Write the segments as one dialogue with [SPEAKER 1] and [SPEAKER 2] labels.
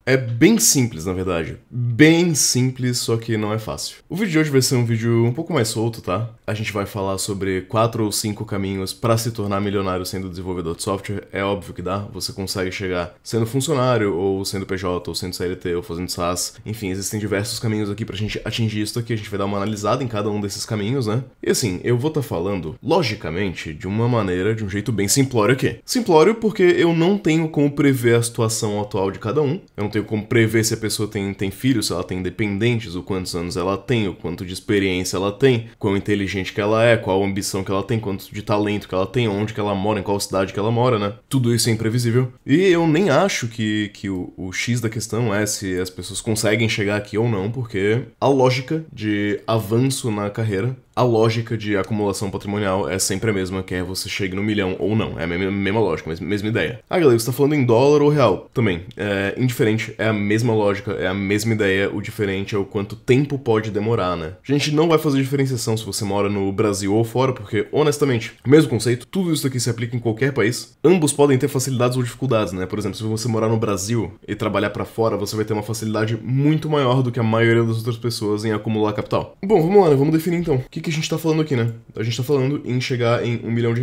[SPEAKER 1] É bem simples, na verdade. Bem simples, só que não é fácil. O vídeo de hoje vai ser um vídeo um pouco mais solto, tá? A gente vai falar sobre 4 ou 5 caminhos para se tornar milionário sendo desenvolvedor de software. É óbvio que dá, você consegue chegar sendo funcionário, ou sendo PJ, ou sendo CLT, ou fazendo SaaS. Enfim, existem diversos caminhos aqui pra gente atingir isso aqui. A gente vai dar uma analisada em cada um desses caminhos, né? E assim, eu vou estar falando, logicamente, de uma maneira, de um jeito bem simplório aqui. Simplório porque eu não tenho como prever a situação atual de cada um. Eu não tenho como prever se a pessoa tem filhos, se ela tem dependentes, o quantos anos ela tem, o quanto de experiência ela tem, quão inteligente que ela é, qual a ambição que ela tem, quanto de talento que ela tem, onde que ela mora, em qual cidade que ela mora, né? Tudo isso é imprevisível. E eu nem acho que o X da questão é se as pessoas conseguem chegar aqui ou não, porque a lógica de avanço na carreira, a lógica de acumulação patrimonial é sempre a mesma, quer você chegue no milhão ou não. É a mesma lógica, mesma ideia. Ah, galera, você tá falando em dólar ou real? Também. É indiferente, é a mesma lógica, é a mesma ideia, o diferente é o quanto tempo pode demorar, né? A gente não vai fazer diferenciação se você mora no Brasil ou fora, porque, honestamente, mesmo conceito, tudo isso aqui se aplica em qualquer país. Ambos podem ter facilidades ou dificuldades, né? Por exemplo, se você morar no Brasil e trabalhar pra fora, você vai ter uma facilidade muito maior do que a maioria das outras pessoas em acumular capital. Bom, vamos lá, né? Vamos definir então. O que a gente tá falando aqui, né? A gente tá falando em chegar em R$1 milhão,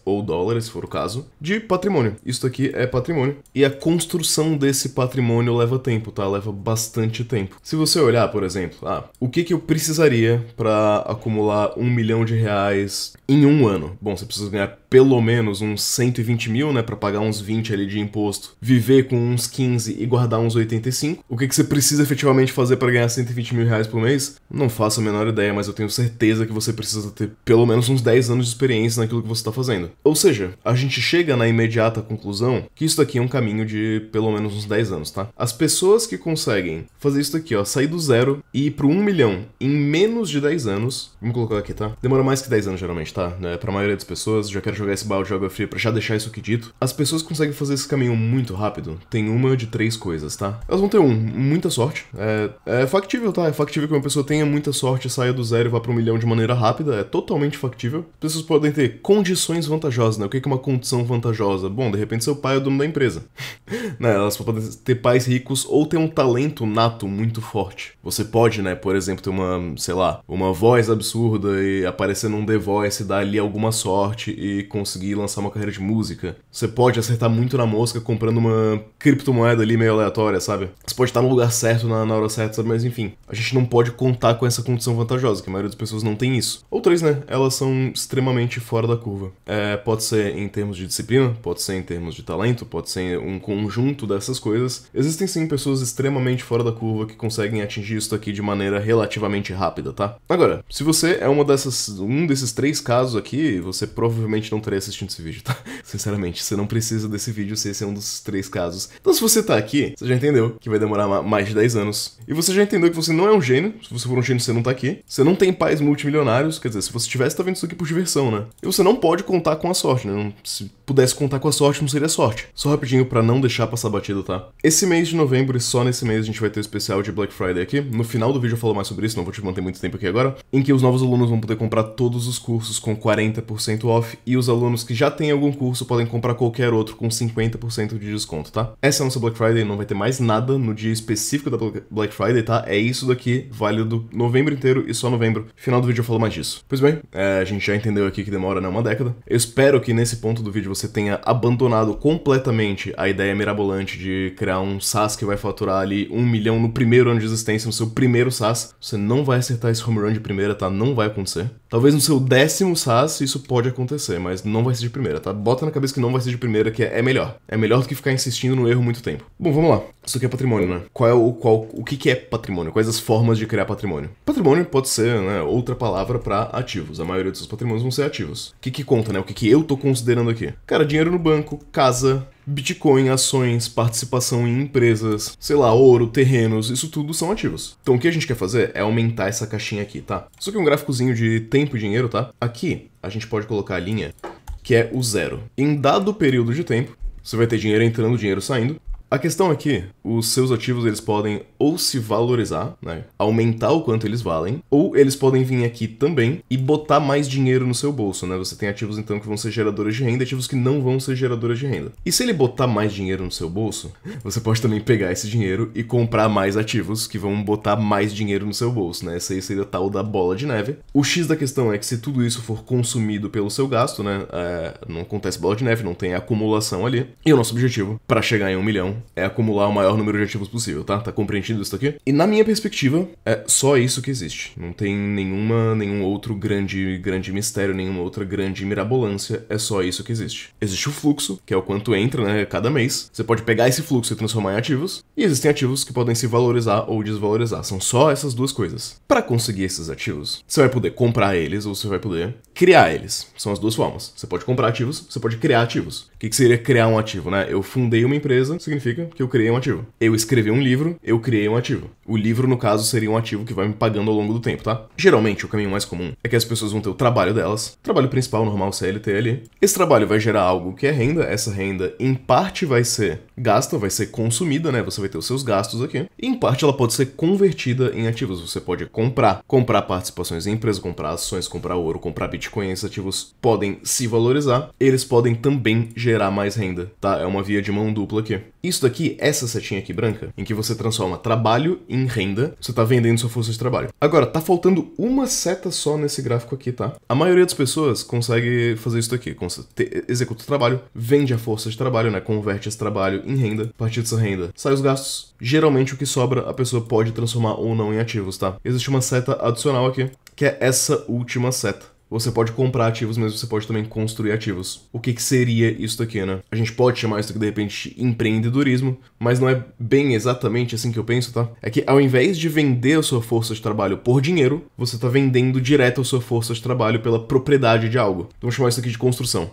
[SPEAKER 1] ou dólares, se for o caso, de patrimônio. Isso aqui é patrimônio. E a construção desse patrimônio leva tempo, tá? Leva bastante tempo. Se você olhar, por exemplo, o que eu precisaria pra acumular R$1 milhão em um ano? Bom, você precisa ganhar pelo menos uns 120 mil, né? Pra pagar uns 20 ali de imposto, viver com uns 15 e guardar uns 85. O que você precisa efetivamente fazer pra ganhar R$120 mil por mês? Não faço a menor ideia, mas eu tenho certeza que você precisa ter pelo menos uns 10 anos de experiência naquilo que você tá fazendo. Ou seja, a gente chega na imediata conclusão que isso daqui é um caminho de pelo menos uns 10 anos, tá? As pessoas que conseguem fazer isso daqui, ó, sair do zero e ir pro 1 milhão em menos de 10 anos, vamos colocar aqui, tá? Demora mais que 10 anos geralmente, tá? Pra maioria das pessoas, já quero jogar esse balde de água fria pra já deixar isso aqui dito. As pessoas que conseguem fazer esse caminho muito rápido, tem uma de 3 coisas, tá? Elas vão ter muita sorte. É factível, tá? É factível que uma pessoa tenha muita sorte, saia do zero e vá pro 1 milhão de maneira rápida, é totalmente factível. As pessoas podem ter condições vantajosas, né? O que é uma condição vantajosa? Bom, de repente seu pai é o dono da empresa. Né? Elas podem ter pais ricos ou ter um talento nato muito forte. Você pode, né, por exemplo, ter uma voz absurda e aparecer num The Voice, dar ali alguma sorte e conseguir lançar uma carreira de música. Você pode acertar muito na mosca comprando uma criptomoeda ali meio aleatória, sabe? Você pode estar no lugar certo na hora certa, sabe? Mas enfim, a gente não pode contar com essa condição vantajosa, que a maioria das pessoas não tem isso. Ou 3, né? Elas são extremamente fora da curva. Pode ser em termos de disciplina, pode ser em termos de talento, pode ser um conjunto dessas coisas. Existem sim pessoas extremamente fora da curva que conseguem atingir isso aqui de maneira relativamente rápida, tá? Agora, se você é um desses 3 casos aqui, você provavelmente não estaria assistindo esse vídeo, tá? Sinceramente, você não precisa desse vídeo se esse é um dos 3 casos. Então se você tá aqui, você já entendeu que vai demorar mais de 10 anos. E você já entendeu que você não é um gênio. Se você for um gênio, você não tá aqui. Você não tem pais multimilionários. Quer dizer, se você tivesse, tá vendo isso aqui por diversão, né? E você não pode contar com a sorte, né? Se pudesse contar com a sorte, não seria sorte. Só rapidinho pra não deixar passar batido, tá? Esse mês de novembro, e só nesse mês, a gente vai ter o especial de Black Friday aqui. No final do vídeo eu falo mais sobre isso, não vou te manter muito tempo aqui agora. Em que os novos alunos vão poder comprar todos os cursos com 40% off. E os alunos que já têm algum curso podem comprar qualquer outro com 50% de desconto, tá? Essa é a nossa Black Friday, não vai ter mais nada no dia específico da Black Friday, tá? É isso daqui, válido novembro inteiro e só novembro. Final do vídeo eu falo mais disso. Pois bem, a gente já entendeu aqui que demora, né, uma década. Eu espero que nesse ponto do vídeo você tenha abandonado completamente a ideia mirabolante de criar um SaaS que vai faturar ali 1 milhão no primeiro ano de existência, no seu primeiro SaaS. Você não vai acertar esse home run de primeira, tá? Não vai acontecer. Talvez no seu 10º SaaS isso pode acontecer, mas não vai ser de primeira, tá? Bota na cabeça que não vai ser de primeira, que é melhor. É melhor do que ficar insistindo no erro muito tempo. Bom, vamos lá. Isso aqui é patrimônio, né? O que é patrimônio? Quais as formas de criar patrimônio? Patrimônio pode ser, né, outra palavra para ativos. A maioria dos seus patrimônios vão ser ativos. O que conta, né? O que eu tô considerando aqui? Cara, dinheiro no banco, casa, Bitcoin, ações, participação em empresas, sei lá, ouro, terrenos, isso tudo são ativos. Então o que a gente quer fazer é aumentar essa caixinha aqui, tá? Isso aqui é um gráficozinho de tempo e dinheiro, tá? Aqui a gente pode colocar a linha que é o zero. Em dado período de tempo, você vai ter dinheiro entrando, dinheiro saindo. A questão aqui, os seus ativos eles podem ou se valorizar, né, aumentar o quanto eles valem, ou eles podem vir aqui também e botar mais dinheiro no seu bolso, né? Você tem ativos então que vão ser geradores de renda e ativos que não vão ser geradores de renda. E se ele botar mais dinheiro no seu bolso, você pode também pegar esse dinheiro e comprar mais ativos que vão botar mais dinheiro no seu bolso, né? Essa aí seria a tal da bola de neve. O X da questão é que se tudo isso for consumido pelo seu gasto, né, não acontece bola de neve, não tem acumulação ali. E o nosso objetivo, para chegar em 1 milhão, é acumular o maior número de ativos possível, tá? Tá compreendido isso aqui? E na minha perspectiva, é só isso que existe. Não tem nenhum outro grande mistério, nenhuma outra grande mirabolância, é só isso que existe. Existe o fluxo, que é o quanto entra, né, cada mês. Você pode pegar esse fluxo e transformar em ativos, e existem ativos que podem se valorizar ou desvalorizar. São só essas duas coisas. Para conseguir esses ativos, você vai poder comprar eles ou você vai poder criar eles. São as duas formas. Você pode comprar ativos, você pode criar ativos. O que seria criar um ativo, né? Eu fundei uma empresa, significa que eu criei um ativo. Eu escrevi um livro, eu criei um ativo. O livro, no caso, seria um ativo que vai me pagando ao longo do tempo, tá? Geralmente, o caminho mais comum é que as pessoas vão ter o trabalho delas, trabalho principal, normal, CLT ali. Esse trabalho vai gerar algo que é renda, essa renda, em parte, vai ser gasta, vai ser consumida, né? Você vai ter os seus gastos aqui. E, em parte, ela pode ser convertida em ativos. Você pode comprar participações em empresa, comprar ações, comprar ouro, comprar Bitcoin. Esses ativos podem se valorizar, eles podem também gerar mais renda, tá? É uma via de mão dupla aqui. Isso daqui, essa setinha aqui branca, em que você transforma trabalho em renda, você tá vendendo sua força de trabalho. Agora, tá faltando uma seta só nesse gráfico aqui, tá? A maioria das pessoas consegue fazer isso daqui, executa o trabalho, vende a força de trabalho, né? Converte esse trabalho em renda, a partir dessa renda sai os gastos, geralmente o que sobra a pessoa pode transformar ou não em ativos, tá? Existe uma seta adicional aqui, que é essa última seta. Você pode comprar ativos, mas você pode também construir ativos. O que seria isso daqui, né? A gente pode chamar isso aqui, de repente, de empreendedorismo, mas não é bem exatamente assim que eu penso, tá? É que ao invés de vender a sua força de trabalho por dinheiro, você tá vendendo direto a sua força de trabalho pela propriedade de algo. Então vamos chamar isso aqui de construção.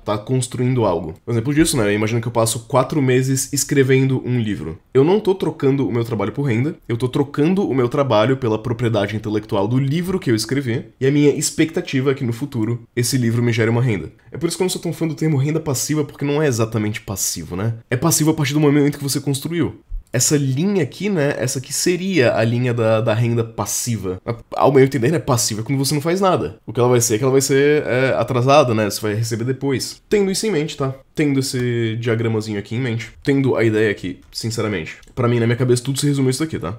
[SPEAKER 1] Tá construindo algo. Por exemplo disso, né? Imagina que eu passo 4 meses escrevendo um livro. Eu não tô trocando o meu trabalho por renda, eu tô trocando o meu trabalho pela propriedade intelectual do livro que eu escrevi, e a minha expectativa é que no futuro esse livro me gere uma renda. É por isso que eu não sou tão fã do termo renda passiva, porque não é exatamente passivo, né? É passivo a partir do momento que você construiu. Essa linha aqui, né, essa aqui seria a linha da renda passiva. Ao meu entender, é passiva quando você não faz nada. O que ela vai ser é que ela vai ser atrasada, né, você vai receber depois. Tendo isso em mente, tá? Tendo esse diagramazinho aqui em mente, tendo a ideia aqui, sinceramente, pra mim, na minha cabeça, tudo se resume a isso aqui, tá?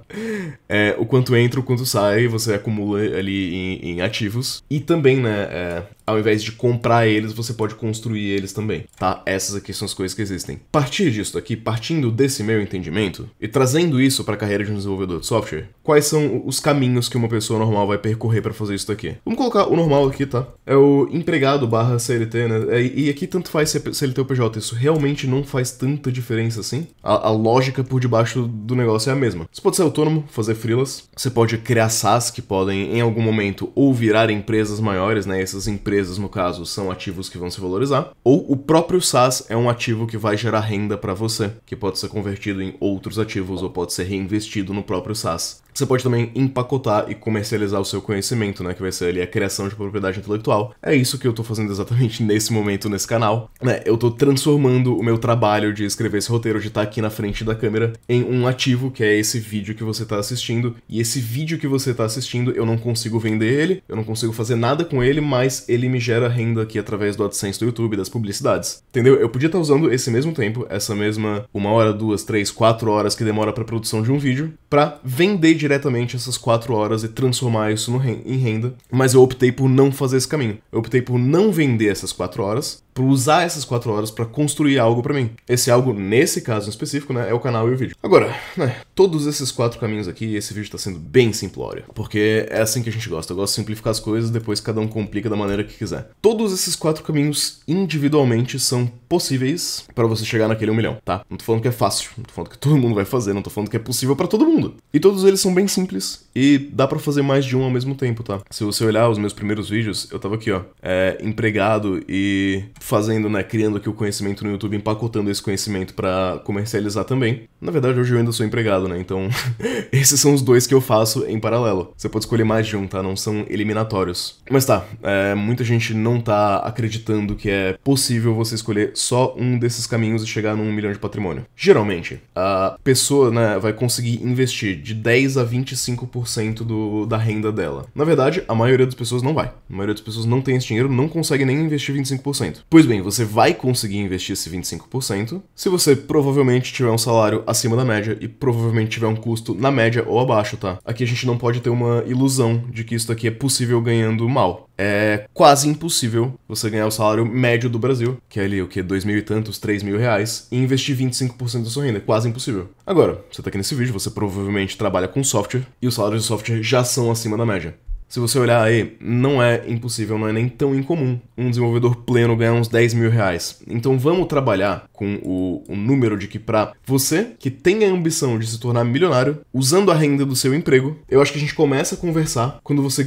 [SPEAKER 1] O quanto entra, o quanto sai, você acumula ali em ativos. E também, né, ao invés de comprar eles, você pode construir eles também, tá? Essas aqui são as coisas que existem. A partir disso aqui, partindo desse meu entendimento, e trazendo isso pra carreira de um desenvolvedor de software, quais são os caminhos que uma pessoa normal vai percorrer pra fazer isso daqui? Vamos colocar o normal aqui, tá? É o empregado / CLT, né? E aqui tanto faz se é CLT ou PJ, isso realmente não faz tanta diferença assim. A lógica por debaixo do negócio é a mesma. Você pode ser autônomo, fazer freelas, você pode criar SaaS que podem, em algum momento, ou virar empresas maiores, né? Essas empresas, no caso, são ativos que vão se valorizar, ou o próprio SaaS é um ativo que vai gerar renda pra você, que pode ser convertido em outros ativos ou pode ser reinvestido no próprio SaaS. Você pode também empacotar e comercializar o seu conhecimento, né, que vai ser ali a criação de propriedade intelectual. É isso que eu tô fazendo exatamente nesse momento nesse canal, né? Eu tô transformando o meu trabalho de escrever esse roteiro, de estar aqui na frente da câmera, em um ativo, que é esse vídeo que você tá assistindo. E esse vídeo que você tá assistindo, eu não consigo vender ele, eu não consigo fazer nada com ele, mas ele me gera renda aqui através do AdSense do YouTube, das publicidades. Entendeu? Eu podia estar usando esse mesmo tempo, essa mesma 1 hora, 2, 3, 4 horas que demora pra produção de um vídeo, pra vender diretamente essas 4 horas e transformar isso em renda, mas eu optei por não fazer esse caminho. Eu optei por não vender essas 4 horas, por usar essas 4 horas pra construir algo pra mim. Esse algo, nesse caso em específico, né, é o canal e o vídeo. Agora, né, todos esses 4 caminhos aqui, esse vídeo tá sendo bem simplório, porque é assim que a gente gosta. Eu gosto de simplificar as coisas, depois cada um complica da maneira que quiser. Todos esses 4 caminhos, individualmente, são possíveis pra você chegar naquele 1 milhão, tá? Não tô falando que é fácil, não tô falando que todo mundo vai fazer, não tô falando que é possível pra todo mundo. E todos eles são bem simples e dá pra fazer mais de um ao mesmo tempo, tá? Se você olhar os meus primeiros vídeos, eu tava aqui, ó, empregado e fazendo, né, criando aqui o conhecimento no YouTube, empacotando esse conhecimento pra comercializar também. Na verdade, hoje eu ainda sou empregado, né, então esses são os dois que eu faço em paralelo. Você pode escolher mais de um, tá? Não são eliminatórios. Mas tá, muita gente não tá acreditando que é possível você escolher só um desses caminhos e chegar num 1 milhão de patrimônio. Geralmente, a pessoa, né, vai conseguir investir de 10 a 25% da renda dela. Na verdade, a maioria das pessoas não vai. A maioria das pessoas não tem esse dinheiro, não consegue nem investir 25%. Pois bem, você vai conseguir investir esse 25% se você provavelmente tiver um salário acima da média e provavelmente tiver um custo na média ou abaixo, tá? Aqui a gente não pode ter uma ilusão de que isso aqui é possível ganhando mal. É quase impossível você ganhar o salário médio do Brasil, que é ali o que, 2.000 e tantos, 3.000 reais, e investir 25% da sua renda. É quase impossível. Agora, você tá aqui nesse vídeo, você provavelmente trabalha com software, e os salários de software já são acima da média. Se você olhar aí, não é impossível, não é nem tão incomum um desenvolvedor pleno ganhar uns 10 mil reais. Então vamos trabalhar com o número de que pra você que tem a ambição de se tornar milionário, usando a renda do seu emprego, eu acho que a gente começa a conversar quando você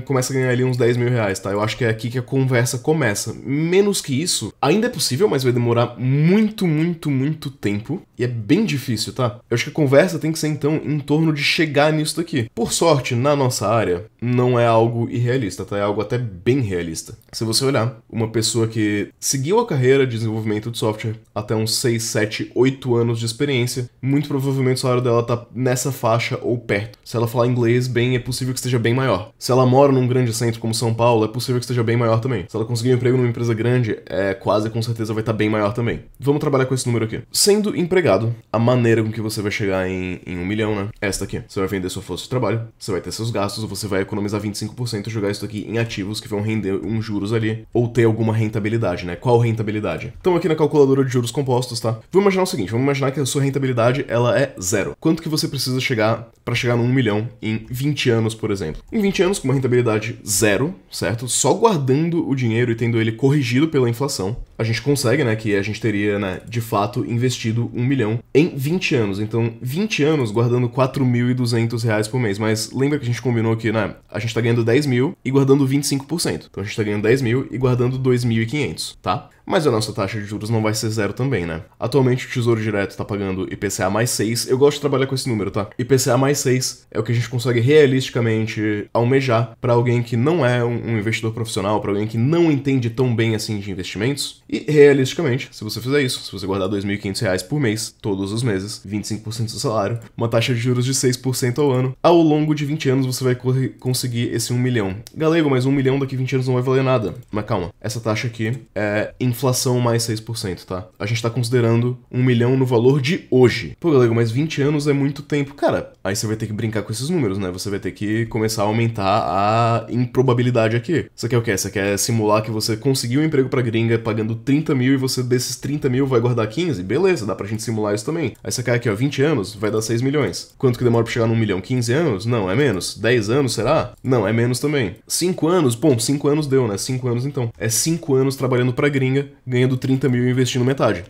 [SPEAKER 1] começa a ganhar ali uns 10 mil reais, tá? Eu acho que é aqui que a conversa começa. Menos que isso, ainda é possível, mas vai demorar muito, muito, muito tempo. E é bem difícil, tá? Eu acho que a conversa tem que ser, então, em torno de chegar nisso daqui. Por sorte, na nossa área, não é algo irrealista, tá? É algo até bem realista. Se você olhar, uma pessoa que seguiu a carreira de desenvolvimento de software até uns 6, 7, 8 anos de experiência, muito provavelmente o salário dela tá nessa faixa ou perto. Se ela falar inglês bem, é possível que esteja bem maior. Se ela mora num grande centro como São Paulo, é possível que esteja bem maior também. Se ela conseguir um emprego numa empresa grande, quase com certeza vai estar bem maior também. Vamos trabalhar com esse número aqui. Sendo empregado, a maneira com que você vai chegar em 1 milhão, né? É esta aqui. Você vai vender sua força de trabalho, você vai ter seus gastos, você vai economizar 25% e jogar isso aqui em ativos que vão render uns juros ali, ou ter alguma rentabilidade, né? Qual rentabilidade? Então aqui na calculadora de juros compostos, tá? Vamos imaginar o seguinte, vamos imaginar que a sua rentabilidade, ela é zero. Quanto que você precisa chegar para chegar no 1 milhão em 20 anos, por exemplo? Em 20 anos, com uma rentabilidade zero, certo? Só guardando o dinheiro e tendo ele corrigido pela inflação, a gente consegue, né, que a gente teria, né, de fato, investido 1 milhão em 20 anos. Então, 20 anos guardando 4.200 reais por mês. Mas lembra que a gente combinou que, né, a gente tá ganhando 10 mil e guardando 25%. Então a gente tá ganhando 10 mil e guardando 2.500, tá? Mas a nossa taxa de juros não vai ser zero também, né? Atualmente o Tesouro Direto tá pagando IPCA mais 6. Eu gosto de trabalhar com esse número, tá? IPCA mais 6 é o que a gente consegue realisticamente almejar pra alguém que não é um investidor profissional, pra alguém que não entende tão bem assim de investimentos. E realisticamente, se você fizer isso, se você guardar 2.500 reais por mês, todos os meses, 25% do salário, uma taxa de juros de 6% ao ano, ao longo de 20 anos você vai conseguir esse 1 milhão. Galego, mas 1 milhão daqui a 20 anos não vai valer nada. Mas calma, essa taxa aqui é inflação mais 6%, tá? A gente tá considerando 1 milhão no valor de hoje. Pô, galego, mas 20 anos é muito tempo. Cara, aí você vai ter que brincar com esses números, né? Você vai ter que começar a aumentar a improbabilidade aqui. Você quer o quê? Você quer simular que você conseguiu um emprego pra gringa pagando 30 mil e você desses 30 mil vai guardar 15? Beleza, dá pra gente simular isso também. Aí você quer aqui, ó, 20 anos, vai dar 6 milhões. Quanto que demora pra chegar no 1 milhão? 15 anos? Não, é menos. 10 anos, será? Não, é menos também. 5 anos? Bom, 5 anos deu, né? 5 anos então. É 5 anos trabalhando pra gringa, ganhando 30 mil e investindo metade.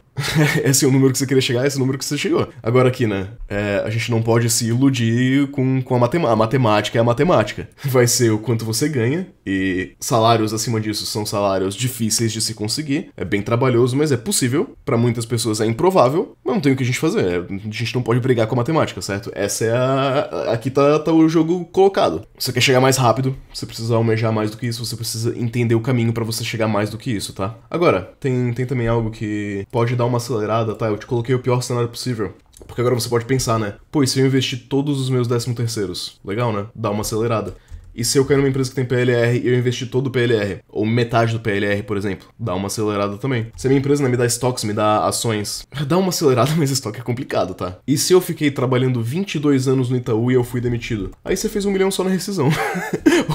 [SPEAKER 1] Esse é o número que você queria chegar, esse é o número que você chegou. Agora aqui, né? A gente não pode se iludir com a matemática. A matemática é a matemática. Vai ser o quanto você ganha, e salários acima disso são salários difíceis de se conseguir. É bem trabalhoso, mas é possível. Pra muitas pessoas é improvável, mas não tem o que a gente fazer. A gente não pode brigar com a matemática, certo? Essa é aqui tá o jogo colocado. Você quer chegar mais rápido, você precisa almejar mais do que isso, você precisa entender o caminho pra você chegar mais do que isso, tá? Agora, tem também algo que pode dar uma acelerada, tá? Eu te coloquei o pior cenário possível. Porque agora você pode pensar, né? Pô, e se eu investir todos os meus 13º? Legal, né? Dá uma acelerada. E se eu cair numa empresa que tem PLR e eu investir todo o PLR, ou metade do PLR, por exemplo, dá uma acelerada também. Se a minha empresa, né, me dá estoques, me dá ações, dá uma acelerada, mas estoque é complicado, tá? E se eu fiquei trabalhando 22 anos no Itaú e eu fui demitido? Aí você fez 1 milhão só na rescisão.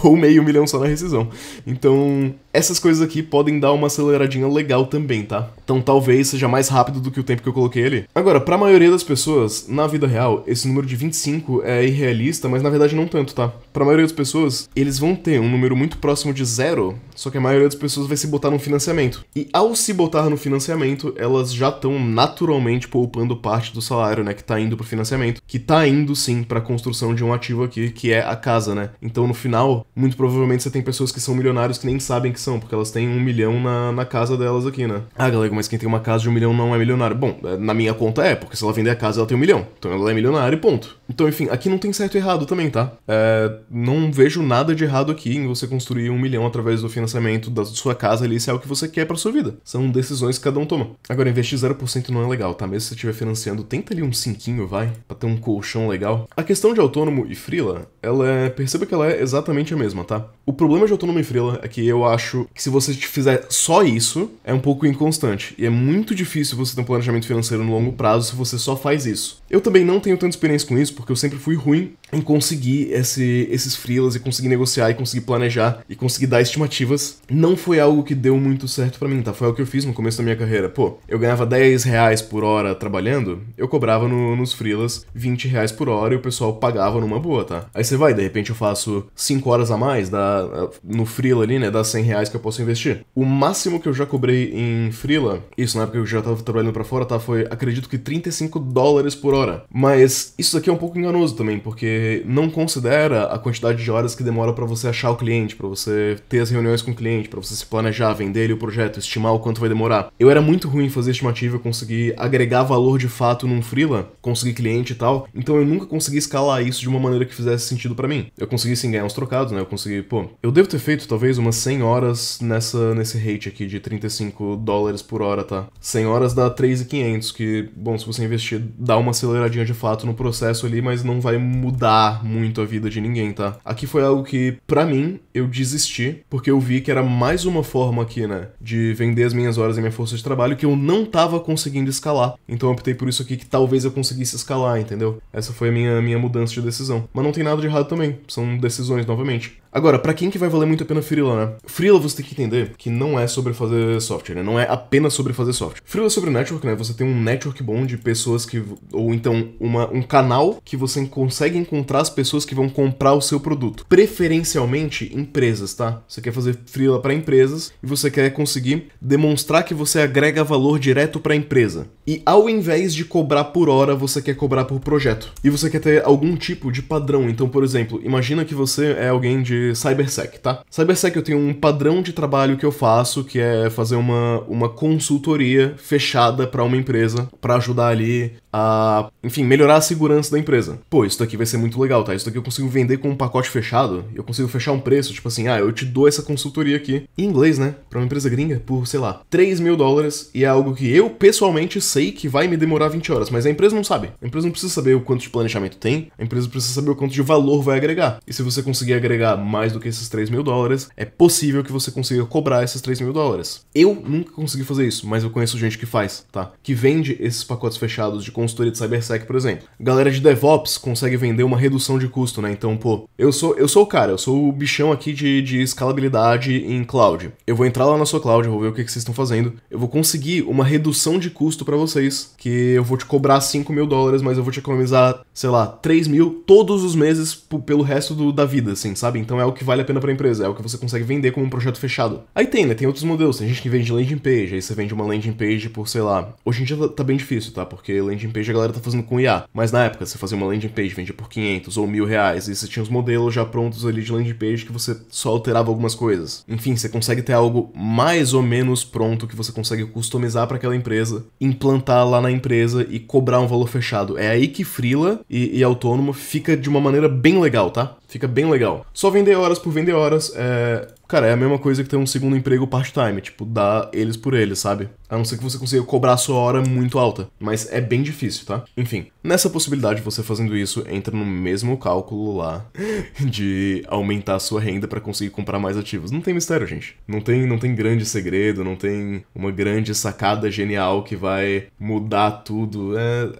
[SPEAKER 1] Ou meio milhão só na rescisão. Então, essas coisas aqui podem dar uma aceleradinha legal também, tá? Então talvez seja mais rápido do que o tempo que eu coloquei ali. Agora, pra maioria das pessoas, na vida real, esse número de 25 é irrealista, mas na verdade não tanto, tá? Pra maioria das pessoas, eles vão ter um número muito próximo de zero, só que a maioria das pessoas vai se botar no financiamento. E ao se botar no financiamento, elas já estão naturalmente poupando parte do salário, né, que tá indo pro financiamento, que tá indo sim pra construção de um ativo aqui, que é a casa, né? Então no final, muito provavelmente você tem pessoas que são milionários que nem sabem que são, porque elas têm 1 milhão na casa delas aqui, né? Ah, galera, mas quem tem uma casa de 1 milhão não é milionário. Bom, na minha conta é, porque se ela vender a casa ela tem 1 milhão. Então ela é milionária e ponto. Então, enfim, aqui não tem certo e errado também, tá? Não vejo nada de errado aqui em você construir 1 milhão através do financiamento da sua casa ali, se é o que você quer pra sua vida. São decisões que cada um toma. Agora, investir 0% não é legal, tá? Mesmo se você estiver financiando, tenta ali um 5, vai, pra ter um colchão legal. A questão de autônomo e freela, perceba que ela é exatamente a mesma, tá? O problema de autônomo e freela é que eu acho que se você fizer só isso, é um pouco inconstante. E é muito difícil você ter um planejamento financeiro no longo prazo se você só faz isso. Eu também não tenho tanta experiência com isso, porque eu sempre fui ruim em conseguir esses freelas e conseguir negociar e conseguir planejar e conseguir dar estimativas. Não foi algo que deu muito certo pra mim, tá? Foi algo que eu fiz no começo da minha carreira. Pô, eu ganhava R$10 por hora trabalhando, eu cobrava nos freelas R$20 por hora e o pessoal pagava numa boa, tá? Aí você vai, de repente eu faço 5 horas a mais no freela ali, né? Dá R$100 que eu posso investir. O máximo que eu já cobrei em freela, isso na época que eu já tava trabalhando pra fora, tá? Foi, acredito que $35 por hora. Mas isso aqui é um pouco enganoso também, porque não considera a quantidade de horas que demora pra você achar o cliente, pra você ter as reuniões com o cliente, pra você se planejar, vender ele o projeto, estimar o quanto vai demorar. Eu era muito ruim em fazer estimativa, conseguir agregar valor de fato num freela, conseguir cliente e tal, então eu nunca consegui escalar isso de uma maneira que fizesse sentido pra mim. Eu consegui sim ganhar uns trocados, né? Eu consegui, eu devo ter feito talvez umas 100 horas nesse rate aqui de $35 por hora, tá? 100 horas dá 3.500, que, bom, se você investir, dá uma aceleradinha de fato no processo ali, mas não vai mudar muito a vida de ninguém, tá? Aqui foi algo que, pra mim, eu desisti, porque eu vi que era mais uma forma aqui, né, de vender as minhas horas e minha força de trabalho que eu não tava conseguindo escalar. Então eu optei por isso aqui, que talvez eu conseguisse escalar, entendeu? Essa foi a minha mudança de decisão. Mas não tem nada de errado também, são decisões, novamente. Agora, pra quem que vai valer muito a pena freela, né? Freela você tem que entender que não é sobre fazer software, né? Não é apenas sobre fazer software. Freela é sobre network, né? Você tem um network bom de pessoas que... Ou então, um canal que você consegue encontrar as pessoas que vão comprar o seu produto. Preferencialmente, empresas, tá? Você quer fazer freela pra empresas e você quer conseguir demonstrar que você agrega valor direto pra empresa. E ao invés de cobrar por hora, você quer cobrar por projeto. E você quer ter algum tipo de padrão. Então, por exemplo, imagina que você é alguém de Cybersec, tá? Cybersec, eu tenho um padrão de trabalho que eu faço, que é fazer uma consultoria fechada pra uma empresa, pra ajudar ali a, enfim, melhorar a segurança da empresa. Pô, isso daqui vai ser muito legal, tá? Isso daqui eu consigo vender com um pacote fechado, eu consigo fechar um preço, tipo assim, eu te dou essa consultoria aqui, em inglês, né? Pra uma empresa gringa, por, sei lá, $3.000, e é algo que eu, pessoalmente, sei que vai me demorar 20 horas, mas a empresa não sabe. A empresa não precisa saber o quanto de planejamento tem, a empresa precisa saber o quanto de valor vai agregar. E se você conseguir agregar mais do que esses $3.000, é possível que você consiga cobrar esses $3.000. Eu nunca consegui fazer isso, mas eu conheço gente que faz, tá? Que vende esses pacotes fechados de consultoria de Cybersec, por exemplo. Galera de DevOps consegue vender uma redução de custo, né? Então, pô, eu sou o cara, eu sou o bichão aqui de escalabilidade em cloud. Eu vou entrar lá na sua cloud, eu vou ver o que vocês estão fazendo. Eu vou conseguir uma redução de custo pra vocês, que eu vou te cobrar $5.000, mas eu vou te economizar, sei lá, 3.000 todos os meses pelo resto da vida, assim, sabe? Então é o que vale a pena pra empresa, é o que você consegue vender como um projeto fechado. Aí tem, né? Tem outros modelos, tem gente que vende landing page, aí você vende uma landing page por, sei lá, hoje em dia tá bem difícil, tá? Porque landing page a galera tá fazendo com IA, mas na época você fazia uma landing page, vendia por 500 ou R$1.000, e você tinha os modelos já prontos ali de landing page que você só alterava algumas coisas. Enfim, você consegue ter algo mais ou menos pronto que você consegue customizar pra aquela empresa, implantar lá na empresa e cobrar um valor fechado. É aí que freela e autônomo fica de uma maneira bem legal, tá? Fica bem legal. Só vender horas por vender horas cara, é a mesma coisa que ter um segundo emprego part-time, tipo, dar eles por eles, sabe? A não ser que você consiga cobrar a sua hora muito alta, mas é bem difícil, tá? Enfim, nessa possibilidade, você fazendo isso, entra no mesmo cálculo lá de aumentar a sua renda pra conseguir comprar mais ativos. Não tem mistério, gente. Não tem grande segredo, não tem uma grande sacada genial que vai mudar tudo.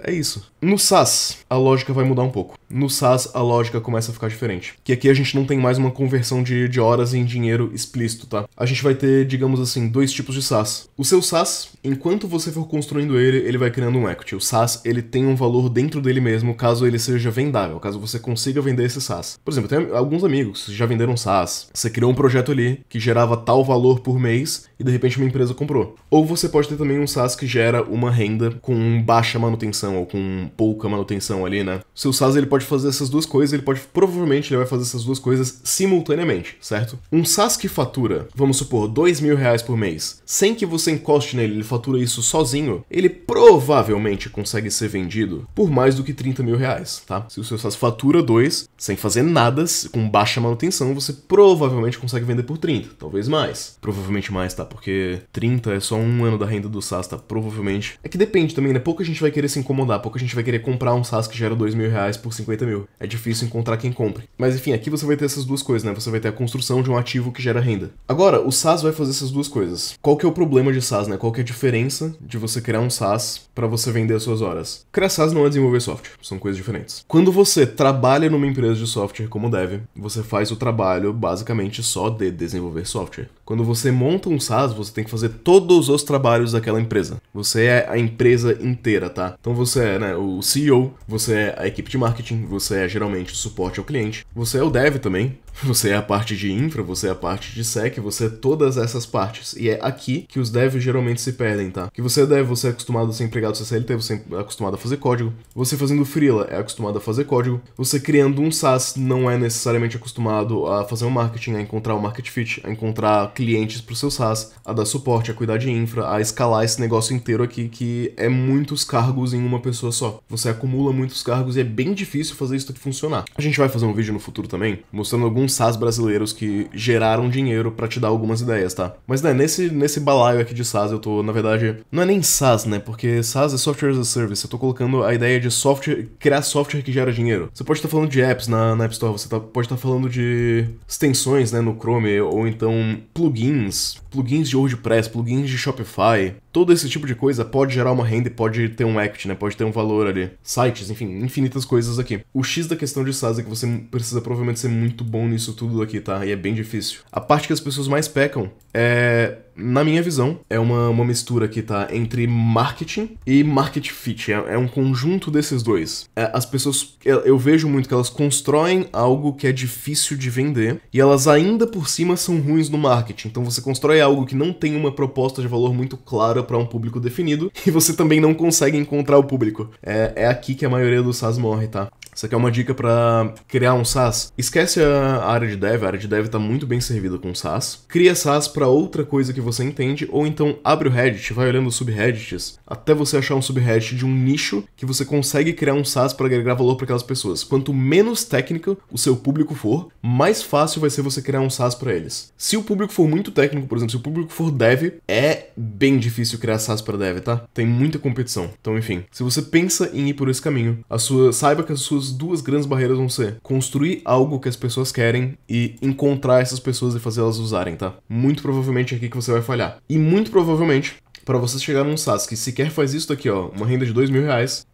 [SPEAKER 1] É isso. No SaaS, a lógica vai mudar um pouco. No SaaS, a lógica começa a ficar diferente. basicamente. Que aqui a gente não tem mais uma conversão de horas em dinheiro explícito, tá? A gente vai ter, digamos assim, dois tipos de SaaS. O seu SaaS, enquanto você for construindo ele vai criando um equity. O SaaS, ele tem um valor dentro dele mesmo, caso ele seja vendável, caso você consiga vender esse SaaS. Por exemplo, tem alguns amigos que já venderam SaaS. Você criou um projeto ali que gerava tal valor por mês e de repente uma empresa comprou. Ou você pode ter também um SaaS que gera uma renda com baixa manutenção ou com pouca manutenção ali, né? O seu SaaS, ele pode fazer essas duas coisas, provavelmente ele vai fazer essas duas coisas simultaneamente, certo? Um SaaS que fatura, vamos supor, R$2.000 por mês, sem que você encoste nele, ele fatura isso sozinho, ele provavelmente consegue ser vendido por mais do que R$30.000, tá? Se o seu SaaS fatura 2, sem fazer nada, com baixa manutenção, você provavelmente consegue vender por 30, talvez mais. Provavelmente mais, tá? Porque 30 é só um ano da renda do SaaS, tá? Provavelmente. É que depende também, né? Pouca gente vai querer se incomodar, pouca gente vai querer comprar um SaaS que gera R$2.000 por 50 mil. É difícil encontrar quem compre. Mas enfim, aqui você vai ter essas duas coisas, né? Você vai ter a construção de um ativo que gera renda. Agora, o SaaS vai fazer essas duas coisas. Qual que é o problema de SaaS, né? Qual que é a diferença de você criar um SaaS para você vender as suas horas? Criar SaaS não é desenvolver software, são coisas diferentes. Quando você trabalha numa empresa de software como dev, você faz o trabalho basicamente só de desenvolver software. Quando você monta um SaaS, você tem que fazer todos os trabalhos daquela empresa. Você é a empresa inteira, tá? Então você é, né, o CEO, você é a equipe de marketing, você é geralmente o suporte ao cliente, você é o dev também, você é a parte de infra, você é a parte de sec, você é todas essas partes. E é aqui que os devs geralmente se perdem, tá? Que você é dev, você é acostumado a ser empregado CLT, você é acostumado a fazer código. Você fazendo freela é acostumado a fazer código. Você criando um SaaS não é necessariamente acostumado a fazer um marketing, a encontrar um market fit, a encontrar clientes pro seu SaaS, a dar suporte, a cuidar de infra, a escalar esse negócio inteiro aqui, que é muitos cargos em uma pessoa só. Você acumula muitos cargos e é bem difícil fazer isso aqui funcionar. A gente vai fazer um vídeo no futuro também, mostrando alguns SaaS brasileiros que geraram dinheiro pra te dar algumas ideias, tá? Mas, né, nesse balaio aqui de SaaS, eu tô, na verdade, não é nem SaaS, né? Porque SaaS é Software as a Service. Eu tô colocando a ideia de software, criar software que gera dinheiro. Você pode estar falando de apps na App Store, você pode estar falando de extensões, né, no Chrome, ou então plugins de WordPress, plugins de Shopify. Todo esse tipo de coisa pode gerar uma renda e pode ter um equity, né? Pode ter um valor ali. Sites, enfim, infinitas coisas aqui. O X da questão de SaaS é que você precisa provavelmente ser muito bom nisso tudo aqui, tá? E é bem difícil. A parte que as pessoas mais pecam é, na minha visão, é uma mistura aqui, tá? Entre marketing e market fit. É um conjunto desses dois. As pessoas, eu vejo muito que elas constroem algo que é difícil de vender e elas ainda por cima são ruins no marketing. Então você constrói algo que não tem uma proposta de valor muito clara para um público definido e você também não consegue encontrar o público. É aqui que a maioria dos SaaS morre, tá? Isso aqui é uma dica para criar um SaaS. Esquece a área de dev, a área de dev tá muito bem servida com SaaS. Cria SaaS para outra coisa que você entende, ou então abre o Reddit, vai olhando os subreddits, até você achar um subreddit de um nicho que você consegue criar um SaaS para agregar valor para aquelas pessoas. Quanto menos técnico o seu público for, mais fácil vai ser você criar um SaaS para eles. Se o público for muito técnico, por exemplo, se o público for dev, é bem difícil criar SaaS para dev, tá? Tem muita competição. Então, enfim, se você pensa em ir por esse caminho, saiba que as suas duas grandes barreiras vão ser construir algo que as pessoas querem e encontrar essas pessoas e fazer elas usarem, tá? Muito provavelmente é aqui que você vai falhar. E muito provavelmente, para você chegar num SaaS que sequer faz isso daqui, ó, uma renda de R$2.000,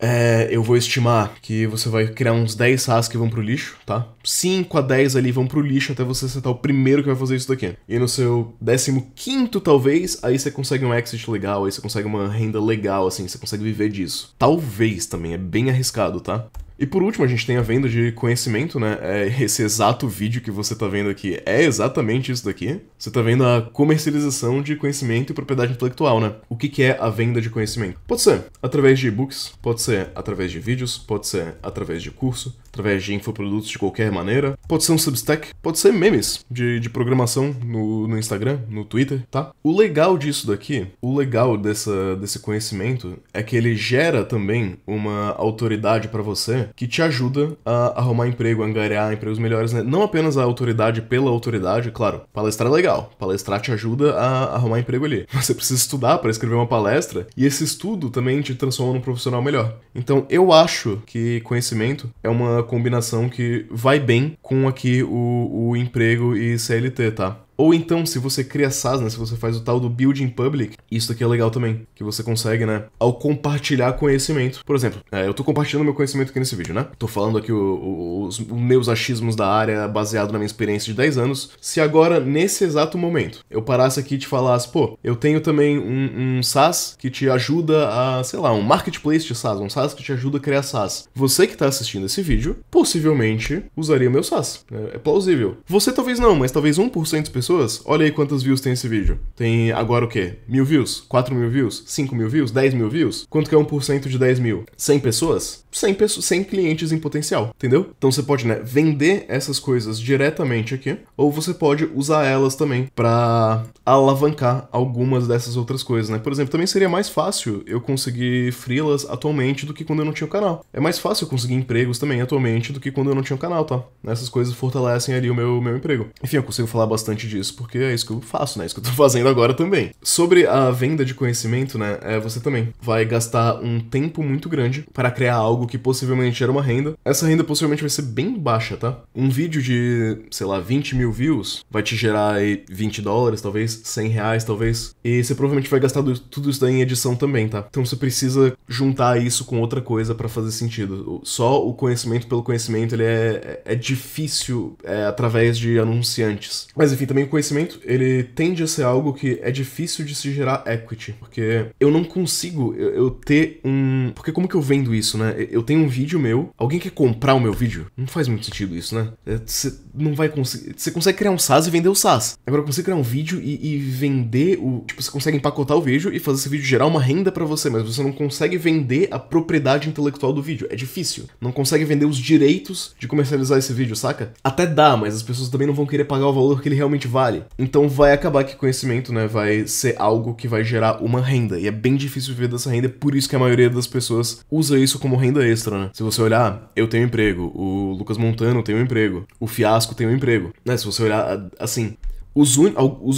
[SPEAKER 1] eu vou estimar que você vai criar uns 10 SaaS que vão pro lixo, tá? 5 a 10 ali vão pro lixo até você acertar o primeiro que vai fazer isso daqui. E no seu 15º, talvez, aí você consegue um exit legal, aí você consegue uma renda legal, assim, você consegue viver disso. Talvez também, é bem arriscado, tá? E por último, a gente tem a venda de conhecimento, né? Esse exato vídeo que você tá vendo aqui é exatamente isso daqui. Você tá vendo a comercialização de conhecimento e propriedade intelectual, né? O que é a venda de conhecimento? Pode ser através de e-books, pode ser através de vídeos, pode ser através de curso, através de infoprodutos de qualquer maneira, pode ser um Substack, pode ser memes de programação no Instagram, no Twitter, tá? O legal disso daqui, o legal desse conhecimento é que ele gera também uma autoridade pra você que te ajuda a arrumar emprego, a angariar empregos melhores, né? Não apenas a autoridade pela autoridade, claro, palestrar é legal, palestrar te ajuda a arrumar emprego ali. Você precisa estudar para escrever uma palestra e esse estudo também te transforma num profissional melhor. Então eu acho que conhecimento é uma combinação que vai bem com aqui o emprego e CLT, tá? Ou então, se você cria SaaS, né, se você faz o tal do Build in Public, isso aqui é legal também, que você consegue, né, ao compartilhar conhecimento. Por exemplo, eu tô compartilhando meu conhecimento aqui nesse vídeo, né? Tô falando aqui os meus achismos da área baseado na minha experiência de 10 anos. Se agora, nesse exato momento, eu parasse aqui e te falasse, pô, eu tenho também um SaaS que te ajuda a, sei lá, um marketplace de SaaS, um SaaS que te ajuda a criar SaaS. Você que tá assistindo esse vídeo, possivelmente usaria meu SaaS. É plausível. Você talvez não, mas talvez 1% das pessoas. Olha aí quantos views tem esse vídeo. Tem agora o quê? 1.000 views? 4.000 views? 5.000 views? 10.000 views? Quanto que é 1% de 10.000? 100 pessoas? 100 clientes em potencial, entendeu? Então você pode, né, vender essas coisas diretamente aqui, ou você pode usar elas também pra alavancar algumas dessas outras coisas, né? Por exemplo, também seria mais fácil eu conseguir freelas atualmente do que quando eu não tinha o canal. É mais fácil eu conseguir empregos também atualmente do que quando eu não tinha o canal, tá? Essas coisas fortalecem ali o meu emprego. Enfim, eu consigo falar bastante disso porque é isso que eu faço, né? É isso que eu tô fazendo agora também. Sobre a venda de conhecimento, né? Você também vai gastar um tempo muito grande para criar algo que possivelmente gera uma renda. Essa renda possivelmente vai ser bem baixa, tá? Um vídeo de, sei lá, 20.000 views vai te gerar aí $20, talvez, R$100, talvez. E você provavelmente vai gastar tudo isso daí em edição também, tá? Então você precisa juntar isso com outra coisa para fazer sentido. Só o conhecimento pelo conhecimento, ele é difícil através de anunciantes. Mas enfim, também o conhecimento, ele tende a ser algo que é difícil de se gerar equity, porque eu não consigo eu ter um... Porque como que eu vendo isso, né? Eu tenho um vídeo meu, alguém quer comprar o meu vídeo? Não faz muito sentido isso, né? Você não vai conseguir... Você consegue criar um SaaS e vender o SaaS. Agora, eu consigo criar um vídeo e vender o... Tipo, você consegue empacotar o vídeo e fazer esse vídeo gerar uma renda pra você, mas você não consegue vender a propriedade intelectual do vídeo. É difícil. Não consegue vender os direitos de comercializar esse vídeo, saca? Até dá, mas as pessoas também não vão querer pagar o valor que ele realmente vale. Então vai acabar que conhecimento, né, vai ser algo que vai gerar uma renda. E é bem difícil viver dessa renda, por isso que a maioria das pessoas usa isso como renda extra, né? Se você olhar, eu tenho emprego, o Lucas Montano tem um emprego, o Fiasco tem um emprego, né? Se você olhar, assim... Os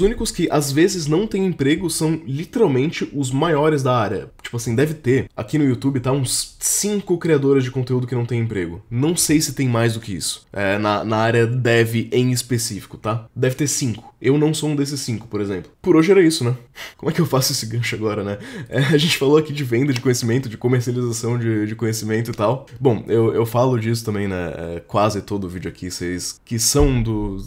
[SPEAKER 1] únicos que às vezes não têm emprego são literalmente os maiores da área. Tipo assim, deve ter. Aqui no YouTube tá uns 5 criadores de conteúdo que não têm emprego. Não sei se tem mais do que isso. Na área dev em específico, tá? Deve ter 5. Eu não sou um desses 5, por exemplo. Por hoje era isso, né? Como é que eu faço esse gancho agora, né? A gente falou aqui de venda de conhecimento, de comercialização de conhecimento e tal. Bom, eu falo disso também, né? Quase todo o vídeo aqui. Vocês que são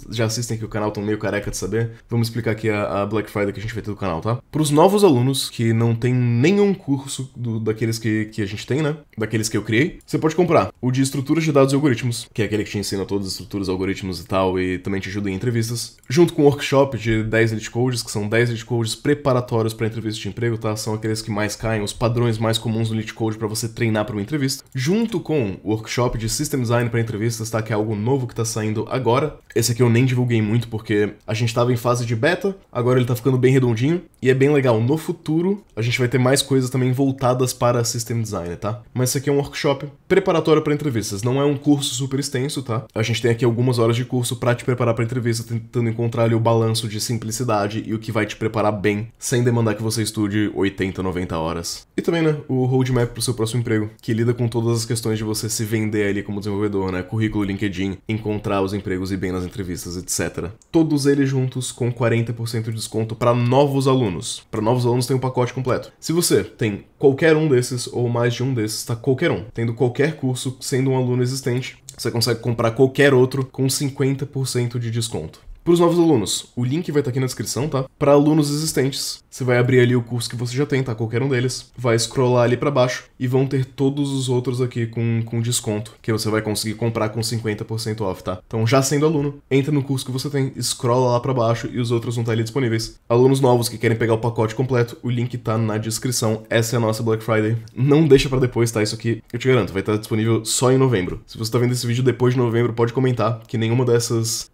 [SPEAKER 1] já assistem aqui o canal, estão meio careca de saber. Vamos explicar aqui a Black Friday que a gente vai ter do canal, tá? Para os novos alunos que não tem nenhum curso daqueles que a gente tem, né? Daqueles que eu criei, você pode comprar o de estruturas de dados e algoritmos, que é aquele que te ensina todas as estruturas, algoritmos e tal, e também te ajuda em entrevistas, junto com o workshop de 10 Elite Codes, que são 10 Elite Codes preparatórios para entrevista de emprego, tá? São aqueles que mais caem, os padrões mais comuns do Elite Code para você treinar para uma entrevista, junto com o workshop de System Design para entrevistas, tá? Que é algo novo que tá saindo agora. Esse aqui eu nem divulguei muito porque a gente tava em fase de beta, agora ele tá ficando bem redondinho e é bem legal. No futuro, a gente vai ter mais coisas também voltadas para System Design, tá? Mas esse aqui é um workshop preparatório para entrevistas, não é um curso super extenso, tá? A gente tem aqui algumas horas de curso para te preparar para entrevista, tentando encontrar ali o balanço de simplicidade e o que vai te preparar bem, sem demandar que você estude 80, 90 horas. E também, né, o roadmap pro seu próximo emprego, que lida com todas as questões de você se vender ali como desenvolvedor, né? Currículo, LinkedIn, encontrar os empregos e bem nas entrevistas, etc. Todos eles juntos com 40% de desconto para novos alunos. Para novos alunos tem um pacote completo. Se você tem qualquer um desses ou mais de um desses, tá? Qualquer um. Tendo qualquer curso, sendo um aluno existente, você consegue comprar qualquer outro com 50% de desconto. Para os novos alunos, o link vai estar aqui na descrição, tá? Para alunos existentes, você vai abrir ali o curso que você já tem, tá? Qualquer um deles. Vai scrollar ali para baixo e vão ter todos os outros aqui com desconto, que você vai conseguir comprar com 50% off, tá? Então, já sendo aluno, entra no curso que você tem, scrolla lá para baixo e os outros vão estar ali disponíveis. Alunos novos que querem pegar o pacote completo, o link tá na descrição. Essa é a nossa Black Friday. Não deixa para depois, tá? Isso aqui, eu te garanto, vai estar disponível só em novembro. Se você tá vendo esse vídeo depois de novembro, pode comentar que nenhuma dessas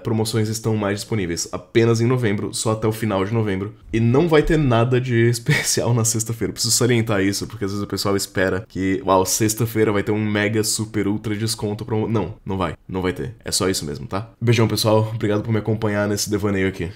[SPEAKER 1] promoções estão mais disponíveis, apenas em novembro, só até o final de novembro. E não vai ter nada de especial na sexta-feira. Preciso salientar isso, porque às vezes o pessoal espera que, uau, sexta-feira vai ter um mega, super, ultra desconto pra... Não vai ter. É só isso mesmo, tá? Beijão, pessoal. Obrigado por me acompanhar nesse devaneio aqui.